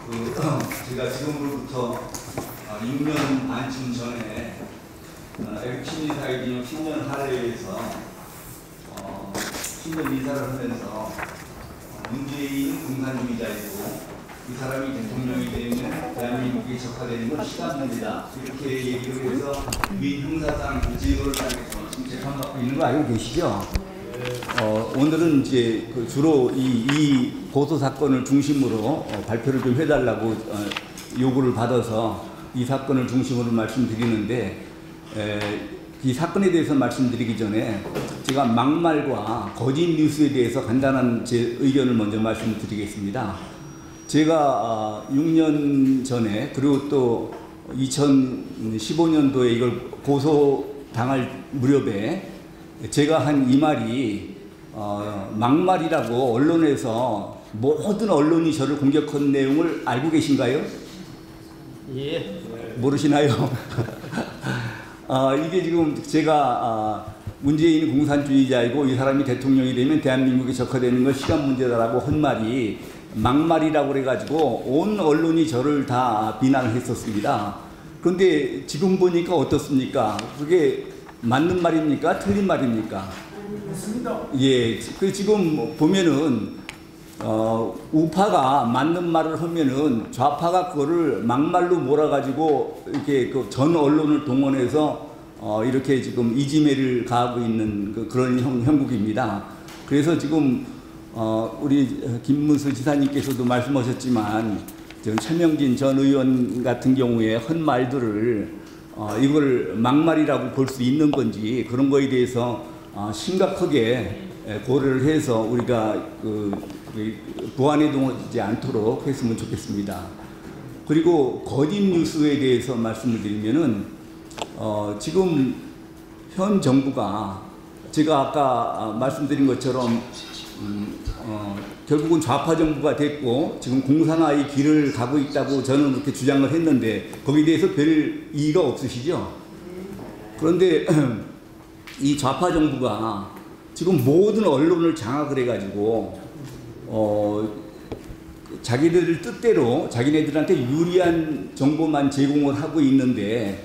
제가 지금으로부터 6년 반쯤 전에 에릭 사이딩 신년 할례에서 신년 이사를 하면서 문재인 공산주의자이고 이 사람이 대통령이 되면 대한민국이 적화되는 건 시간입니다. 이렇게 얘기를 해서 민형사상 제거를 당해서 지금 재판받고 있는 거 알고 계시죠? 오늘은 이제 주로 이 고소 사건을 중심으로 발표를 좀 해달라고 요구를 받아서 이 사건을 중심으로 말씀드리는데, 이 사건에 대해서 말씀드리기 전에 제가 막말과 거짓 뉴스에 대해서 간단한 제 의견을 먼저 말씀드리겠습니다. 제가 6년 전에 그리고 또 2015년도에 이걸 고소당할 무렵에 제가 한 이 말이 막말이라고 언론에서 모든 언론이 저를 공격한 내용을 알고 계신가요? 예. 모르시나요? 이게 지금 제가 문재인 공산주의자이고 이 사람이 대통령이 되면 대한민국이 적화되는 건 시간 문제다라고 한 말이 막말이라고 그래가지고 온 언론이 저를 다 비난을 했었습니다. 그런데 지금 보니까 어떻습니까? 그게 맞는 말입니까? 틀린 말입니까? 맞습니다. 예, 그 지금 보면은 우파가 맞는 말을 하면은 좌파가 그거를 막말로 몰아가지고 이렇게 그 전 언론을 동원해서 이렇게 지금 이지매를 가하고 있는 그런 형국입니다. 그래서 지금 우리 김문수 지사님께서도 말씀하셨지만 지금 최명진 전 의원 같은 경우에 한 말들을 이걸 막말이라고 볼 수 있는 건지 그런 거에 대해서 심각하게 고려를 해서 우리가 보완에 동하지 않도록 했으면 좋겠습니다. 그리고 거짓 뉴스에 대해서 말씀을 드리면은 지금 현 정부가 제가 아까 말씀드린 것처럼 결국은 좌파 정부가 됐고 지금 공산화의 길을 가고 있다고 저는 그렇게 주장을 했는데 거기에 대해서 별 이의가 없으시죠? 그런데 이 좌파 정부가 지금 모든 언론을 장악을 해가지고 자기들 뜻대로 자기네들한테 유리한 정보만 제공을 하고 있는데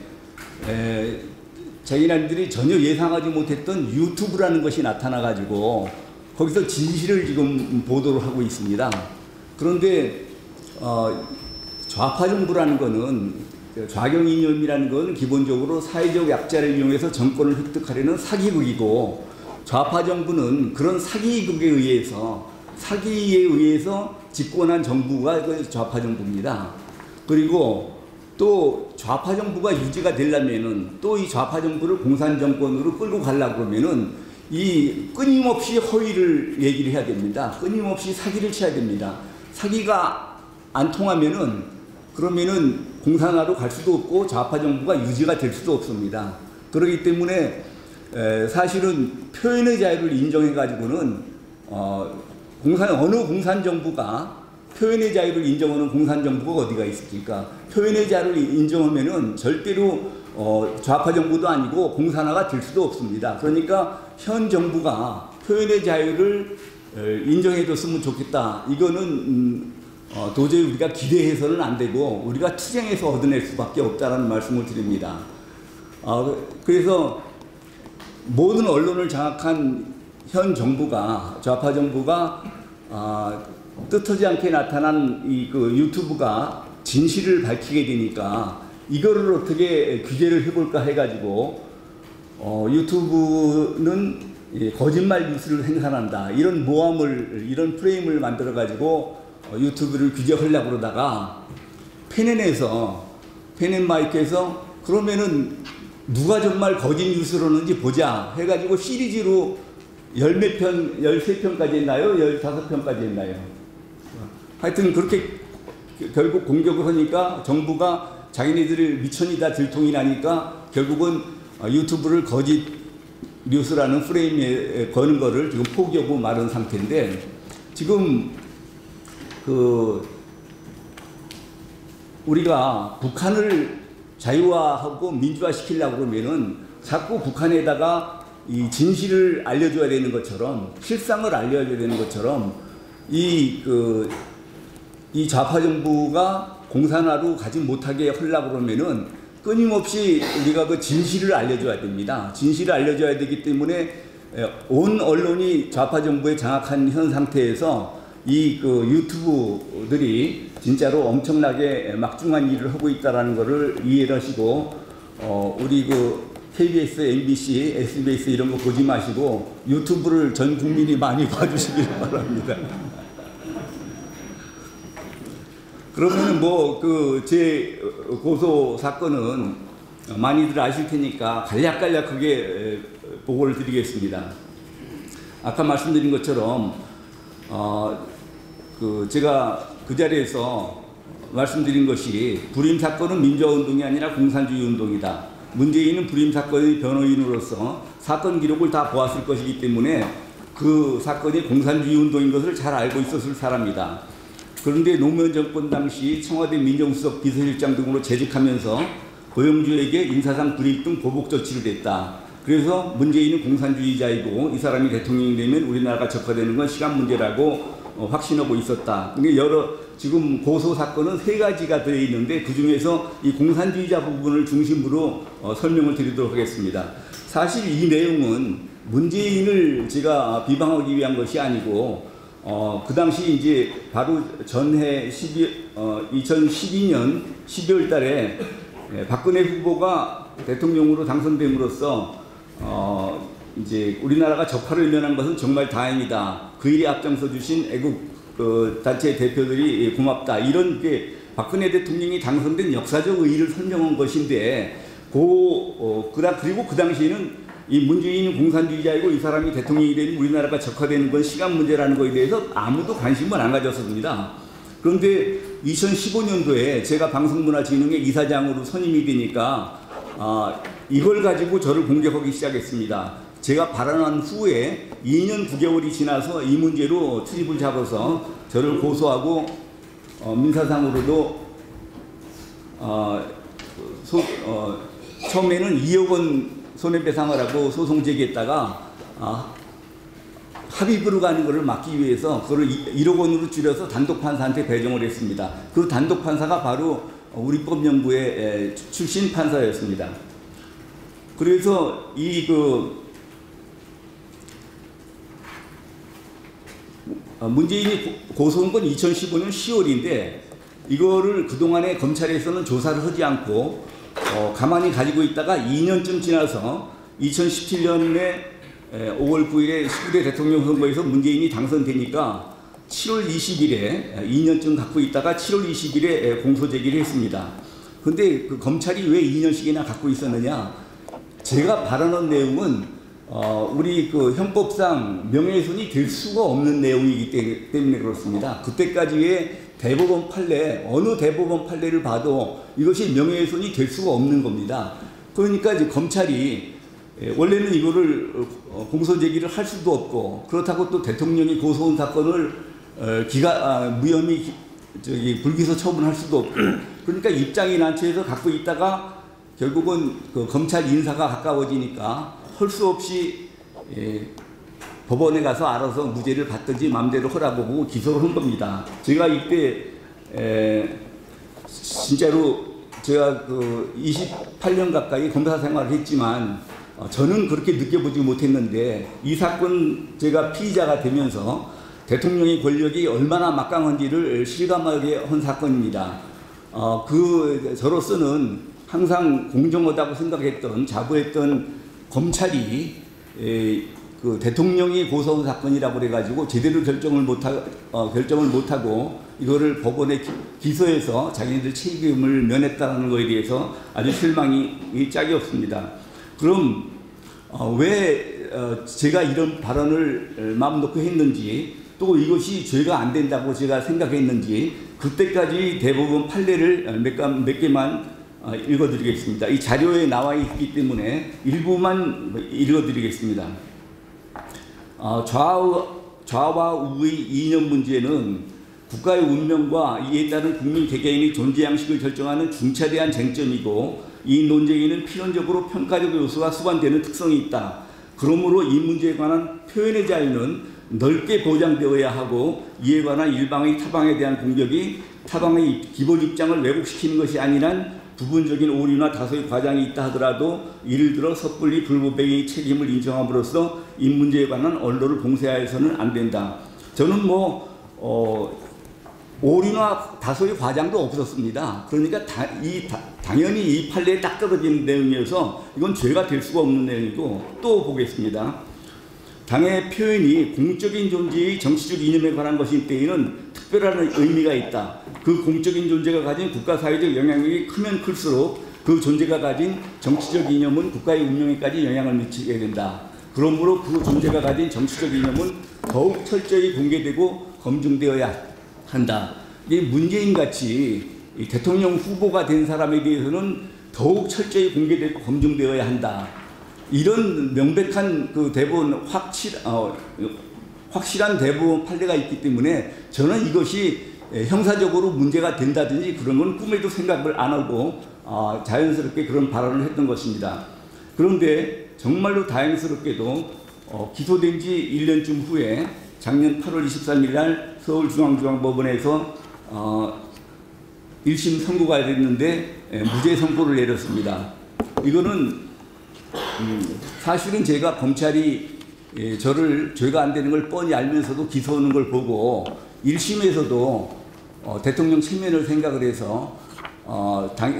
자기네들이 전혀 예상하지 못했던 유튜브라는 것이 나타나가지고 거기서 진실을 지금 보도를 하고 있습니다. 그런데 좌파 정부라는 거는 좌경 이념이라는 건 기본적으로 사회적 약자를 이용해서 정권을 획득하려는 사기극이고 좌파 정부는 그런 사기극에 의해서 사기에 의해서 집권한 정부가 좌파 정부입니다. 그리고 또 좌파 정부가 유지가 되려면은 또 이 좌파 정부를 공산 정권으로 끌고 가려고 그러면은 이 끊임없이 허위를 얘기를 해야 됩니다. 끊임없이 사기를 쳐야 됩니다. 사기가 안 통하면은 그러면은 공산화로 갈 수도 없고 좌파 정부가 유지가 될 수도 없습니다. 그렇기 때문에 사실은 표현의 자유를 인정해 가지고는 어느 공산 정부가 표현의 자유를 인정하는 공산 정부가 어디가 있습니까? 표현의 자유를 인정하면은 절대로 좌파 정부도 아니고 공산화가 될 수도 없습니다. 그러니까 현 정부가 표현의 자유를 인정해줬으면 좋겠다. 이거는 도저히 우리가 기대해서는 안 되고 우리가 투쟁해서 얻어낼 수밖에 없다는 말씀을 드립니다. 그래서 모든 언론을 장악한 현 정부가 좌파 정부가 뜻하지 않게 나타난 그 유튜브가 진실을 밝히게 되니까 이거를 어떻게 규제를 해볼까 해가지고 유튜브는 거짓말 뉴스를 생산한다 이런 모함을 이런 프레임을 만들어 가지고 유튜브를 규제하려고 그러다가 펜앤마이크에서 그러면은 누가 정말 거짓 뉴스를 하는지 보자 해가지고 시리즈로 13편까지 했나요? 15편까지 했나요? 하여튼 그렇게 결국 공격을 하니까 정부가 자기네들을 미천이다 들통이 나니까 결국은 유튜브를 거짓 뉴스라는 프레임에 거는 거를 지금 포기하고 마른 상태인데 지금 우리가 북한을 자유화하고 민주화시키려고 그러면은 자꾸 북한에다가 이 진실을 알려줘야 되는 것처럼 실상을 알려줘야 되는 것처럼 이 좌파 정부가 공산화로 가지 못하게 하려고 그러면은 끊임없이 우리가 그 진실을 알려줘야 됩니다. 진실을 알려줘야 되기 때문에 온 언론이 좌파 정부에 장악한 현 상태에서 이 그 유튜브들이 진짜로 엄청나게 막중한 일을 하고 있다라는 것을 이해를 하시고 우리 그 KBS, MBC, SBS 이런 거 보지 마시고 유튜브를 전 국민이 많이 봐주시길 바랍니다. 그러면 뭐 그 제 고소 사건은 많이들 아실 테니까 간략간략하게 보고를 드리겠습니다. 아까 말씀드린 것처럼 그 제가 그 자리에서 말씀드린 것이 불임 사건은 민주화운동이 아니라 공산주의 운동이다. 문재인은 불임 사건의 변호인으로서 사건 기록을 다 보았을 것이기 때문에 그 사건이 공산주의 운동인 것을 잘 알고 있었을 사람이다. 그런데 노무현 정권 당시 청와대 민정수석 비서실장 등으로 재직하면서 고영주에게 인사상 불이익 등 보복 조치를 했다. 그래서 문재인은 공산주의자이고 이 사람이 대통령이 되면 우리나라가 적화되는 건 시간 문제라고 확신하고 있었다. 근데 지금 고소 사건은 3가지가 되어 있는데 그 중에서 이 공산주의자 부분을 중심으로 설명을 드리도록 하겠습니다. 사실 이 내용은 문재인을 제가 비방하기 위한 것이 아니고 그 당시 이제 바로 전해 2012년 12월 달에 박근혜 후보가 대통령으로 당선됨으로써 이제 우리나라가 적화를 면한 것은 정말 다행이다. 그 일에 앞장서 주신 애국 단체 대표들이 고맙다. 이런 게 박근혜 대통령이 당선된 역사적 의의를 설명한 것인데 그리고 그 당시에는 이 문재인은 공산주의자이고 이 사람이 대통령이 되면 우리나라가 적화되는 건 시간 문제라는 것에 대해서 아무도 관심을 안 가졌습니다. 그런데 2015년도에 제가 방송문화진흥회 이사장으로 선임이 되니까 이걸 가지고 저를 공격하기 시작했습니다. 제가 발언한 후에 2년 9개월이 지나서 이 문제로 트집을 잡아서 저를 고소하고 민사상으로도 처음에는 2억 원 손해배상을 하고 소송 제기했다가 합의부로 가는 것을 막기 위해서 그걸 1억 원으로 줄여서 단독판사한테 배정을 했습니다. 그 단독판사가 바로 우리법연구회 출신 판사였습니다. 그래서 문재인이 고소한 건 2015년 10월인데 이거를 그동안에 검찰에서는 조사를 하지 않고 가만히 가지고 있다가 2년쯤 지나서 2017년에 5월 9일에 19대 대통령 선거에서 문재인이 당선되니까 7월 20일에 2년쯤 갖고 있다가 7월 20일에 공소제기를 했습니다. 근데 그 검찰이 왜 2년씩이나 갖고 있었느냐? 제가 발언한 내용은 우리 그 형법상 명예훼손이 될 수가 없는 내용이기 때문에 그렇습니다. 그때까지의 대법원 판례, 어느 대법원 판례를 봐도 이것이 명예훼손이 될 수가 없는 겁니다. 그러니까 이제 검찰이 원래는 이거를 공소제기를 할 수도 없고 그렇다고 또 대통령이 고소한 사건을 무혐의 불기소 처분할 수도 없고 그러니까 입장이 난처해서 갖고 있다가 결국은 그 검찰 인사가 가까워지니까 할 수 없이 법원에 가서 알아서 무죄를 받든지 마음대로 하라고 보고 기소를 한 겁니다. 제가 이때 진짜로 제가 그 28년 가까이 검사 생활을 했지만 저는 그렇게 느껴보지 못했는데 이 사건 제가 피의자가 되면서 대통령의 권력이 얼마나 막강한지를 실감하게 한 사건입니다. 저로서는 항상 공정하다고 생각했던 자부했던 검찰이 그 대통령이 고소한 사건이라고 그래가지고 제대로 결정을 못하고 이거를 법원에 기소해서 자기네들 책임을 면했다는 것에 대해서 아주 실망이 짝이 없습니다. 그럼 왜 제가 이런 발언을 마음 놓고 했는지 또 이것이 죄가 안 된다고 제가 생각했는지 그때까지 대법원 판례를 몇 개만 읽어드리겠습니다. 이 자료에 나와 있기 때문에 일부만 읽어드리겠습니다. 좌와 우의 이념 문제는 국가의 운명과 이에 따른 국민 개개인의 존재 양식을 결정하는 중차대한 쟁점이고 이 논쟁에는 필연적으로 평가적 요소가 수반되는 특성이 있다. 그러므로 이 문제에 관한 표현의 자유는 넓게 보장되어야 하고, 이에 관한 일방의 타방에 대한 공격이 타방의 기본 입장을 왜곡시키는 것이 아니란 부분적인 오류나 다소의 과장이 있다 하더라도 예를 들어 섣불리 불법행위 책임을 인정함으로써 이 문제에 관한 언론을 봉쇄하여서는 안 된다. 저는 오류나 다소의 과장도 없었습니다. 그러니까 당연히 이 판례에 딱 떨어지는 내용이어서 이건 죄가 될 수가 없는 내용이고, 또 보겠습니다. 당의 표현이 공적인 존재의 정치적 이념에 관한 것일 때에는 특별한 의미가 있다. 그 공적인 존재가 가진 국가 사회적 영향력이 크면 클수록 그 존재가 가진 정치적 이념은 국가의 운영에까지 영향을 미치게 된다. 그러므로 그 존재가 가진 정치적 이념은 더욱 철저히 공개되고 검증되어야 한다. 이 문재인 같이 대통령 후보가 된 사람에 대해서는 더욱 철저히 공개되고 검증되어야 한다. 이런 명백한 그 대부분 확실한 대부분 판례가 있기 때문에 저는 이것이 형사적으로 문제가 된다든지 그런 건 꿈에도 생각을 안 하고 자연스럽게 그런 발언을 했던 것입니다. 그런데 정말로 다행스럽게도 기소된 지 1년쯤 후에 작년 8월 23일 날 서울중앙지방법원에서 1심 선고가 됐는데 무죄 선고를 내렸습니다. 이거는 사실은 제가 검찰이 저를 죄가 안 되는 걸 뻔히 알면서도 기소하는 걸 보고 1심에서도 대통령 체면을 생각을 해서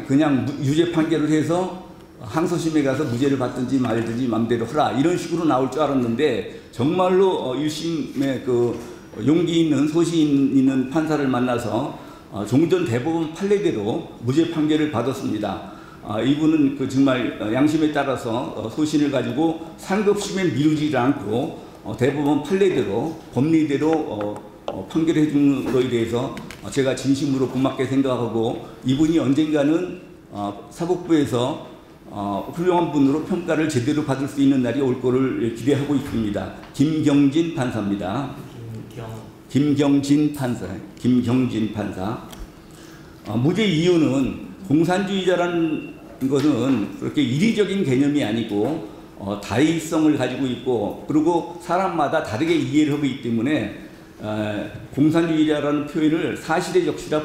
그냥 유죄 판결을 해서 항소심에 가서 무죄를 받든지 말든지 맘대로 하라 이런 식으로 나올 줄 알았는데 정말로 1심에 그 용기 있는 소신 있는 판사를 만나서 종전 대법원 판례대로 무죄 판결을 받았습니다. 이분은 그 정말 양심에 따라서 소신을 가지고 상급심에 미루지 않고 대법원 판례대로 법리대로 판결해 준 거에 대해서 제가 진심으로 고맙게 생각하고 이분이 언젠가는 사법부에서 훌륭한 분으로 평가를 제대로 받을 수 있는 날이 올 거를 기대하고 있습니다. 김경진 판사입니다. 김경진 판사. 무죄 이유는 공산주의자라는 것은 그렇게 이리적인 개념이 아니고 다의성을 가지고 있고 그리고 사람마다 다르게 이해를 하고 있기 때문에 공산주의자라는 표현을 사실의 적시라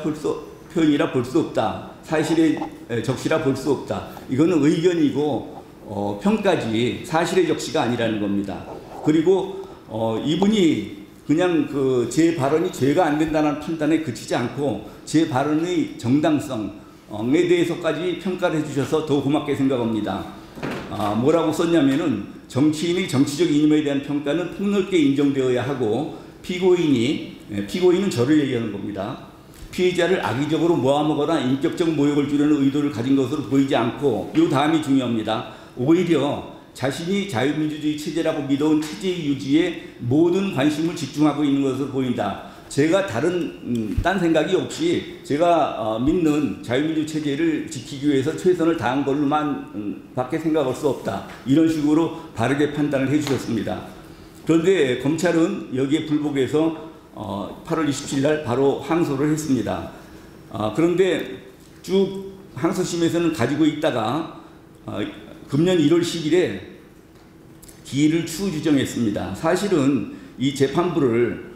표현이라 볼 수 없다. 사실의 적시라 볼 수 없다. 이거는 의견이고 평가지 사실의 적시가 아니라는 겁니다. 그리고 이분이 그냥 그 제 발언이 죄가 안 된다는 판단에 그치지 않고 제 발언의 정당성에 대해서까지 평가를 해주셔서 더 고맙게 생각합니다. 뭐라고 썼냐면은 정치인의 정치적 이념에 대한 평가는 폭넓게 인정되어야 하고 피고인은 저를 얘기하는 겁니다. 피해자를 악의적으로 모함하거나 인격적 모욕을 주려는 의도를 가진 것으로 보이지 않고 이 다음이 중요합니다. 오히려 자신이 자유민주주의 체제라고 믿어온 체제의 유지에 모든 관심을 집중하고 있는 것으로 보인다. 제가 딴 생각이 없이 제가 믿는 자유민주 체제를 지키기 위해서 최선을 다한 걸로만 밖에 생각할 수 없다. 이런 식으로 바르게 판단을 해주셨습니다. 그런데 검찰은 여기에 불복해서 8월 27일 날 바로 항소를 했습니다. 그런데 쭉 항소심에서는 가지고 있다가 금년 1월 10일에 기일을 추후 주정했습니다. 사실은 이 재판부를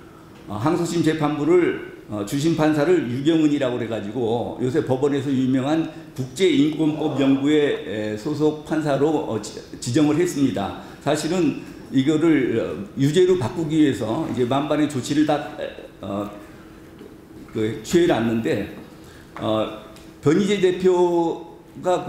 항소심 재판부를 주심 판사를 유경은이라고 그래가지고 요새 법원에서 유명한 국제인권법 연구회 소속 판사로 지정을 했습니다. 사실은 이거를 유죄로 바꾸기 위해서 이제 만반의 조치를 다 취해놨는데 변희재 대표가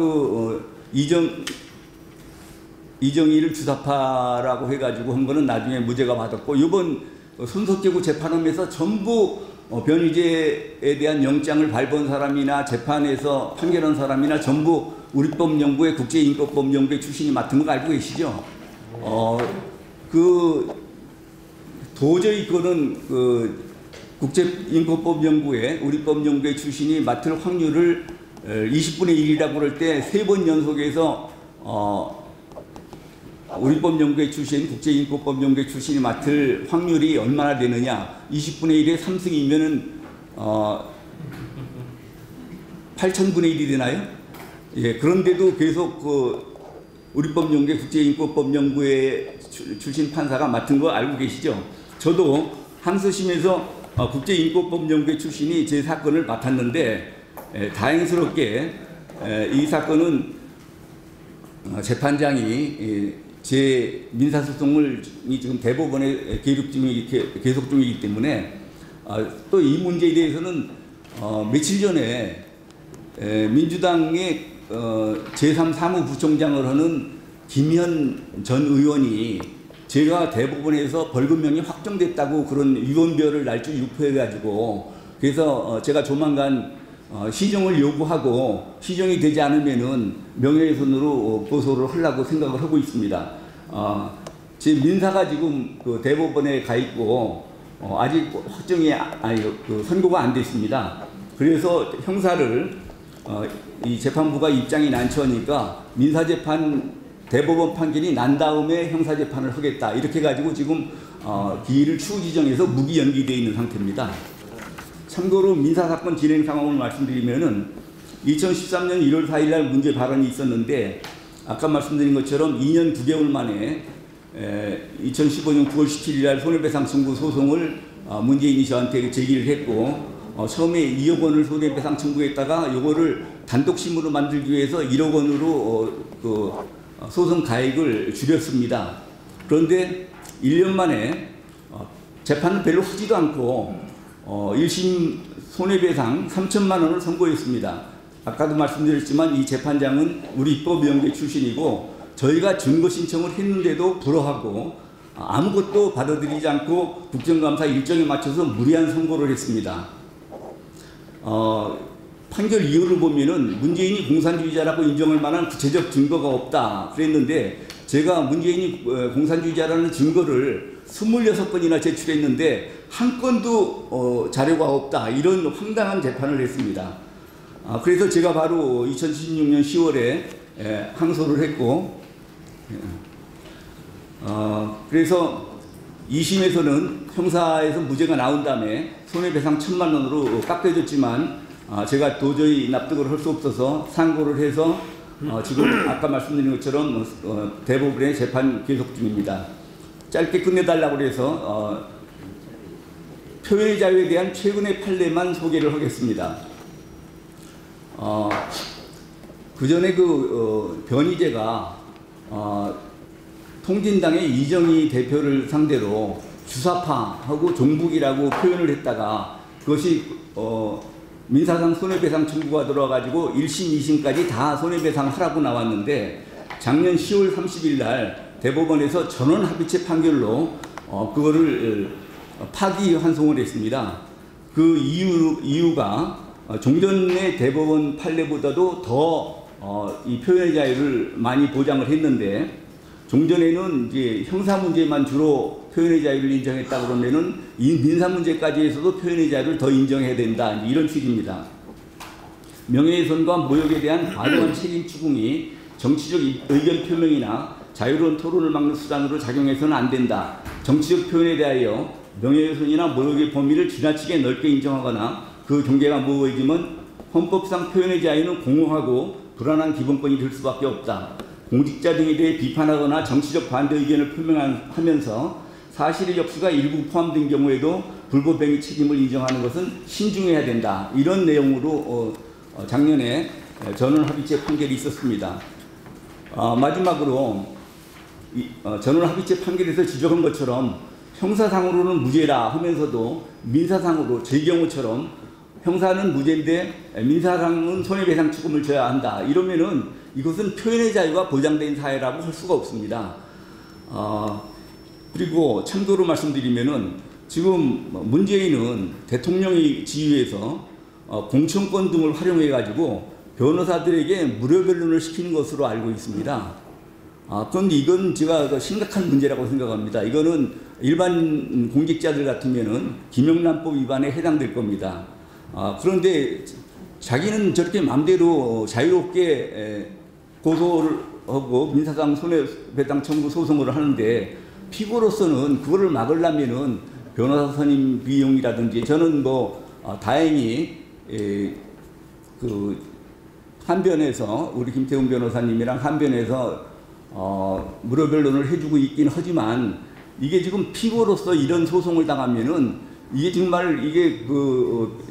이정희를 주사파라고 해가지고 한 거는 나중에 무죄가 받았고 이번 손석재구 재판하면서 전부 변희재에 대한 영장을 발부한 사람이나 재판에서 판결한 사람이나 전부 우리법연구회 국제인권법연구회 출신이 맡은 거 알고 계시죠? 도저히 그거는 국제인권법연구회 우리법연구회 출신이 맡을 확률을 20분의 1이라고 그럴 때 3번 연속해서 우리법연구회 출신, 국제인권법연구회 출신이 맡을 확률이 얼마나 되느냐? 20분의 1에 3승이면은 8,000분의 1이 되나요? 예, 그런데도 계속 우리법연구회, 국제인권법연구회 출신 판사가 맡은 거 알고 계시죠? 저도 항소심에서 국제인권법연구회 출신이 제 사건을 맡았는데 다행스럽게 이 사건은 재판장이 제 민사소송을 지금 대법원에 계속 중이기 때문에 또 이 문제에 대해서는 며칠 전에 민주당의 제3 사무부총장을 하는 김현 전 의원이 제가 대법원에서 벌금형이 확정됐다고 그런 위헌별을 날짜 유포해가지고 그래서 제가 조만간 시정을 요구하고 시정이 되지 않으면은 명예훼손으로 고소를 하려고 생각을 하고 있습니다. 제 민사가 지금 그 대법원에 가 있고 아직 확정이 선고가 안 됐습니다. 그래서 형사를 이 재판부가 입장이 난처하니까 민사재판 대법원 판결이 난 다음에 형사재판을 하겠다 이렇게 가지고 지금 기일을 추후 지정해서 무기 연기되어 있는 상태입니다. 참고로 민사사건 진행 상황을 말씀드리면은 2013년 1월 4일 날 문제 발언이 있었는데 아까 말씀드린 것처럼 2년 9개월 만에 2015년 9월 17일 날 손해배상 청구 소송을 문재인이 저한테 제기를 했고 처음에 2억 원을 손해배상 청구했다가 요거를 단독심으로 만들기 위해서 1억 원으로 소송 가액을 줄였습니다. 그런데 1년 만에 재판을 별로 하지도 않고 1심 손해배상 3천만 원을 선고했습니다. 아까도 말씀드렸지만 이 재판장은 우리 입법위원회 출신이고 저희가 증거 신청을 했는데도 불허하고 아무것도 받아들이지 않고 국정감사 일정에 맞춰서 무리한 선고를 했습니다. 판결 이유를 보면은 문재인이 공산주의자라고 인정할 만한 구체적 증거가 없다 그랬는데 제가 문재인이 공산주의자라는 증거를 26건이나 제출했는데 한 건도 자료가 없다 이런 황당한 재판을 했습니다. 그래서 제가 바로 2016년 10월에 항소를 했고 그래서 2심에서는 형사에서 무죄가 나온 다음에 손해배상 1,000만 원으로 깎여줬지만 제가 도저히 납득을 할 수 없어서 상고를 해서 지금 아까 말씀드린 것처럼 대법원의 재판 계속 중입니다. 짧게 끝내달라고 해서 표현의 자유에 대한 최근의 판례만 소개를 하겠습니다. 그 전에 변희재가 통진당의 이정희 대표를 상대로 주사파하고 종북이라고 표현을 했다가 그것이 민사상 손해배상 청구가 들어와가지고 1심, 2심까지 다 손해배상 하라고 나왔는데 작년 10월 30일 날 대법원에서 전원 합의체 판결로 그거를 파기환송을 했습니다. 그 이유가 종전의 대법원 판례보다도 더 이 표현의 자유를 많이 보장을 했는데 종전에는 이제 형사 문제만 주로 표현의 자유를 인정했다 그러면은 이 민사 문제까지 해서도 표현의 자유를 더 인정해야 된다 이런 취지입니다. 명예훼손과 모욕에 대한 과도한 책임 추궁이 정치적 의견 표명이나 자유로운 토론을 막는 수단으로 작용해서는 안 된다. 정치적 표현에 대하여 명예훼손이나 모욕의 범위를 지나치게 넓게 인정하거나 그 경계가 모호해지면 헌법상 표현의 자유는 공허하고 불안한 기본권이 될 수밖에 없다. 공직자 등에 대해 비판하거나 정치적 반대 의견을 표명하면서 사실의 접수가 일부 포함된 경우에도 불법행위 책임을 인정하는 것은 신중해야 된다. 이런 내용으로 작년에 전원 합의체 판결이 있었습니다. 마지막으로 전원 합의체 판결에서 지적한 것처럼 형사상으로는 무죄라 하면서도 민사상으로 제 경우처럼 형사는 무죄인데 민사상은 손해배상 추금을 져야 한다. 이러면은 이것은 표현의 자유가 보장된 사회라고 할 수가 없습니다. 그리고 참고로 말씀드리면은 지금 문재인은 대통령의 지휘에서 공천권 등을 활용해 가지고 변호사들에게 무료 변론을 시키는 것으로 알고 있습니다. 그런데 이건 제가 심각한 문제라고 생각합니다. 이거는 일반 공직자들 같으면은 김영란법 위반에 해당될 겁니다. 그런데 자기는 저렇게 마음대로 자유롭게 고소를 하고 민사상 손해배상 청구 소송을 하는데 피고로서는 그거를 막으려면은 변호사 선임 비용이라든지 저는 다행히 그 한변에서 우리 김태훈 변호사님이랑 한변에서 무료 변론을 해주고 있긴 하지만 이게 지금 피고로서 이런 소송을 당하면은 이게 정말 이게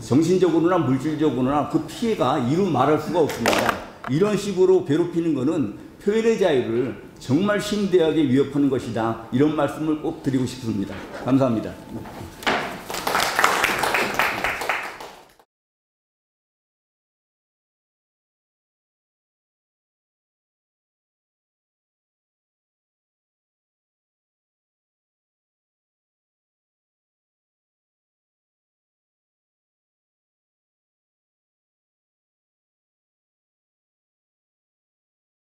정신적으로나 물질적으로나 그 피해가 이루 말할 수가 없습니다. 이런 식으로 괴롭히는 거는 표현의 자유를 정말 심대하게 위협하는 것이다. 이런 말씀을 꼭 드리고 싶습니다. 감사합니다.